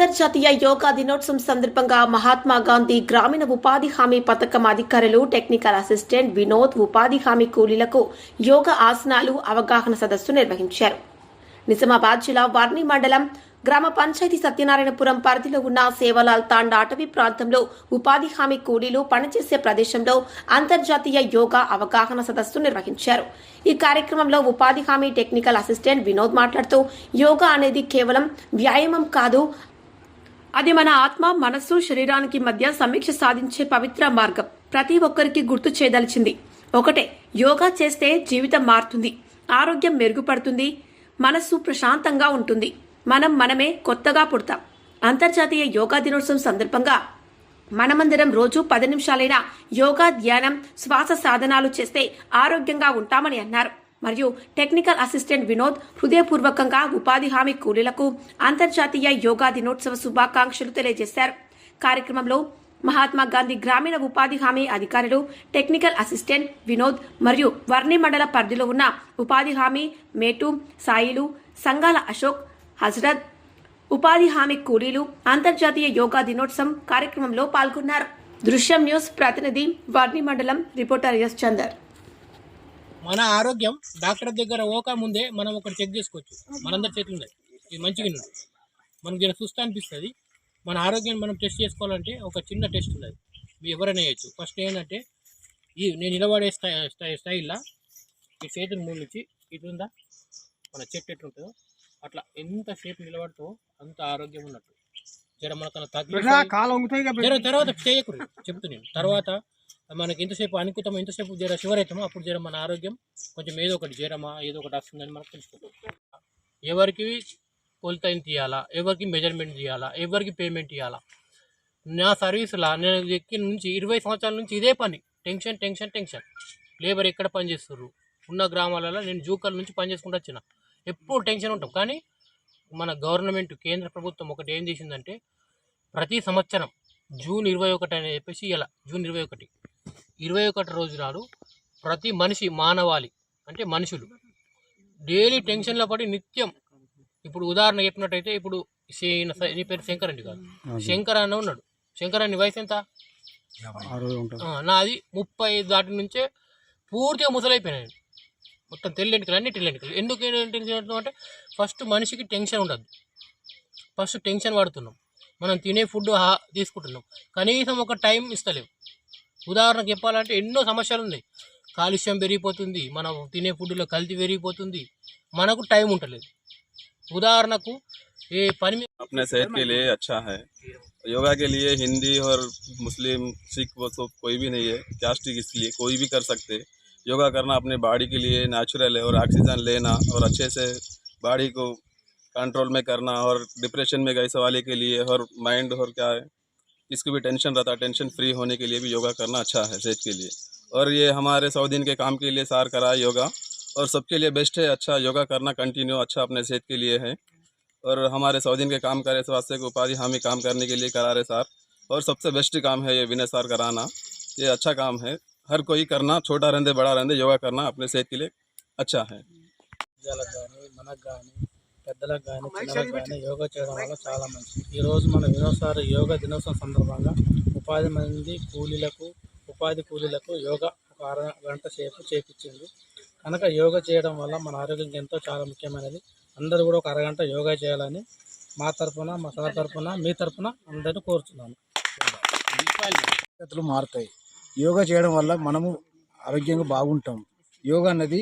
అంతర్జాతీయ యోగా దినోత్సవం సందర్భంగా మహాత్మా గాంధీ గ్రామీణ ఉపాధి హామీ పథకం అధికారులు టెక్నికల్ అసిస్టెంట్ వినోద్ ఉపాధి హామీ కూలీలకు యోగా ఆసనాలు అవగాహన సదస్సు నిర్వహించారు. నిజామాబాద్ జిల్లా వర్ణి మండలం గ్రామ పంచాయతీ సత్యనారాయణపురం పరిధిలో ఉన్న సేవలాల్ తాండా అటవీ ప్రాంతంలో ఉపాధి హామీ కూలీలు పనిచేసే ప్రదేశంలో అంతర్జాతీయ యోగా అవగాహన సదస్సు నిర్వహించారు. ఈ కార్యక్రమంలో ఉపాధి హామీ టెక్నికల్ అసిస్టెంట్ వినోద్ మాట్లాడుతూ యోగా అనేది కేవలం వ్యాయామం కాదు, అది మన ఆత్మ, మనస్సు, శరీరానికి మధ్య సమీక్ష సాధించే పవిత్ర మార్గం. ప్రతి ఒక్కరికి గుర్తు చేయదలిచింది ఒకటే, యోగా చేస్తే జీవితం మారుతుంది, ఆరోగ్యం మెరుగుపడుతుంది, మనస్సు ప్రశాంతంగా ఉంటుంది, మనమే కొత్తగా పుడతాం. అంతర్జాతీయ యోగా దినోత్సవం సందర్భంగా మనమందరం రోజు 10 నిమిషాలైనా యోగా, ధ్యానం, శ్వాస సాధనాలు చేస్తే ఆరోగ్యంగా ఉంటామని అన్నారు. మరియు టెక్నికల్ అసిస్టెంట్ వినోద్ హృదయపూర్వకంగా ఉపాధి హామీ కూలీలకు అంతర్జాతీయ యోగా దినోత్సవ శుభాకాంక్షలు తెలియజేశారు. కార్యక్రమంలో మహాత్మా గాంధీ గ్రామీణ ఉపాధి హామీ అధికారులు, టెక్నికల్ అసిస్టెంట్ వినోద్ మరియు వర్ణి మండల పరిధిలో ఉన్న ఉపాధి హామీ మేటు, సాయిలు, సంఘాల అశోక్, హజరత్, ఉపాధి హామీ కూలీలు అంతర్జాతీయ యోగా దినోత్సవం కార్యక్రమంలో పాల్గొన్నారు. దృశ్యం న్యూస్ ప్రతినిధి వర్ణి మండలం రిపోర్టర్ ఎస్ చందర్. మన ఆరోగ్యం డాక్టర్ దగ్గర ఓక ముందే మనం ఒకటి చెక్ చేసుకోవచ్చు. మనందరి చేతులు ఉన్నాయి, ఇది మంచిగా ఉన్నది, మనకు జర సుస్థ అనిపిస్తుంది. మన ఆరోగ్యాన్ని మనం టెస్ట్ చేసుకోవాలంటే ఒక చిన్న టెస్ట్ ఉన్నది, మీరు ఎవరైనా వేయచ్చు. ఫస్ట్ ఏంటంటే నేను నిలబడే స్టైల్లో ఈ చేతులు మూడు నుంచి ఇటుందా, మన చెట్టు ఎట్లుంటుందో అట్లా ఎంత సేపు నిలబడుతూ అంత ఆరోగ్యం ఉన్నట్టు. జర మనకన్నా తగ్గి తర్వాత చేయకూడదు చెప్తున్నాను. తర్వాత మనకి ఎంతసేపు అనుకుతామో, ఎంతసేపు జర షుగర్ అవుతామో అప్పుడు జర మన ఆరోగ్యం కొంచెం ఏదో ఒకటి జ్వరమా ఏదో ఒకటి వస్తుందని మనకు తెలుసుకుంటాం. ఎవరికి కొలతని తీయాలా, ఎవరికి మెజర్మెంట్ తీయాలా, ఎవరికి పేమెంట్ ఇవ్వాలా. నా సర్వీసులా నేను ఎక్కిన నుంచి 20 సంవత్సరాల నుంచి ఇదే పని, టెన్షన్ టెన్షన్ టెన్షన్. లేబర్ ఎక్కడ పని చేస్తుర్రు, ఉన్న గ్రామాలలో నేను జూకల్ నుంచి పని చేసుకుంటూ వచ్చిన, ఎప్పుడు టెన్షన్ ఉంటాం. కానీ మన గవర్నమెంట్, కేంద్ర ప్రభుత్వం ఒకటి ఏం చేసిందంటే ప్రతి సంవత్సరం జూన్ 21 అని చెప్పేసి, ఇలా జూన్ 21 రోజు నాడు ప్రతి మనిషి, మానవాళి అంటే మనుషులు డైలీ టెన్షన్లో పడి నిత్యం, ఇప్పుడు ఉదాహరణ చెప్పినట్టయితే ఇప్పుడు నీ పేరు శంకర్ అండి కాదు, శంకర్ అన్న ఉన్నాడు. శంకర్ అన్ని వయసు ఎంత? నాది 35 దాటి నుంచే పూర్తిగా ముసలైపోయినాయి, మొత్తం తెల్లెంటికలు, అన్ని తెల్లెంటికలు. ఎందుకు టెన్షన్ అంటే ఫస్ట్ మనిషికి టెన్షన్ ఉండదు, ఫస్ట్ టెన్షన్ పడుతున్నాం. మనం తినే ఫుడ్ తీసుకుంటున్నాం, కనీసం ఒక టైం ఇస్తలేము. ఉదాహరణకు చెప్పాలంటే ఎన్నో సమస్యలు ఉన్నాయి. కాలుష్యం పెరిగిపోతుంది, మనం తినే ఫుడ్లో కల్తీ పెరిగిపోతుంది, మనకు టైం ఉండలేదు. ఉదాహరణకు ఏ పని अपने सेहत के लिए अच्छा है। योगा के लिए हिंदी और मुस्लिम, सिख वो सब कोई भी नहीं है, कास्ट इसलिए कोई भी कर सकते। योगा करना अपने बॉडी के लिए नेचुरल है, और ऑक्सीजन लेना और अच्छे से बॉडी को कंट्रोल में करना, और डिप्रेशन में गए वाले के लिए, और माइंड और क्या है इसको भी टेंशन रहता है, टेंशन फ्री होने के लिए भी योगा करना अच्छा है सेहत के लिए। और ये हमारे 100 दिन के काम के लिए सार करा योगा, और सबके लिए बेस्ट है। अच्छा योगा करना कंटिन्यू अच्छा अपने सेहत के लिए है। और हमारे 100 दिन के काम करे इस वास्ते को उपाधि हामी काम करने के लिए करा रहे सार, और सबसे बेस्ट काम है ये विनय सार कराना। ये अच्छा काम है, हर कोई करना, छोटा रहने बड़ा रहने योगा करना अपने सेहत के लिए अच्छा है। మనకు కానీ పెద్దలకు కానీ చిన్నలకు కానీ యోగా చేయడం వల్ల చాలా మంచిది. ఈరోజు మన వినోద్ సార్ యోగా దినోత్సవం సందర్భంగా ఉపాధి కూలీలకు యోగా ఒక అరగంట సేపు చేపించింది. కనుక యోగా చేయడం వల్ల మన ఆరోగ్యం ఎంతో చాలా ముఖ్యమైనది. అందరూ కూడా ఒక అరగంట యోగా చేయాలని మా తరఫున, మా సార్ తరఫున, మీ తరఫున అందరినీ కోరుతున్నాను. పద్ధతులు మారుతాయి. యోగా చేయడం వల్ల మనము ఆరోగ్యంగా బాగుంటాం. యోగా అన్నది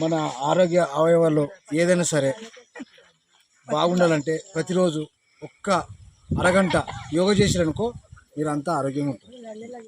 మన ఆరోగ్య అవయవాల్లో ఏదైనా సరే బాగుండాలంటే ప్రతిరోజు ఒక్క అరగంట యోగా చేసిరనుకో మీరంతా ఆరోగ్యంగా ఉంటారు.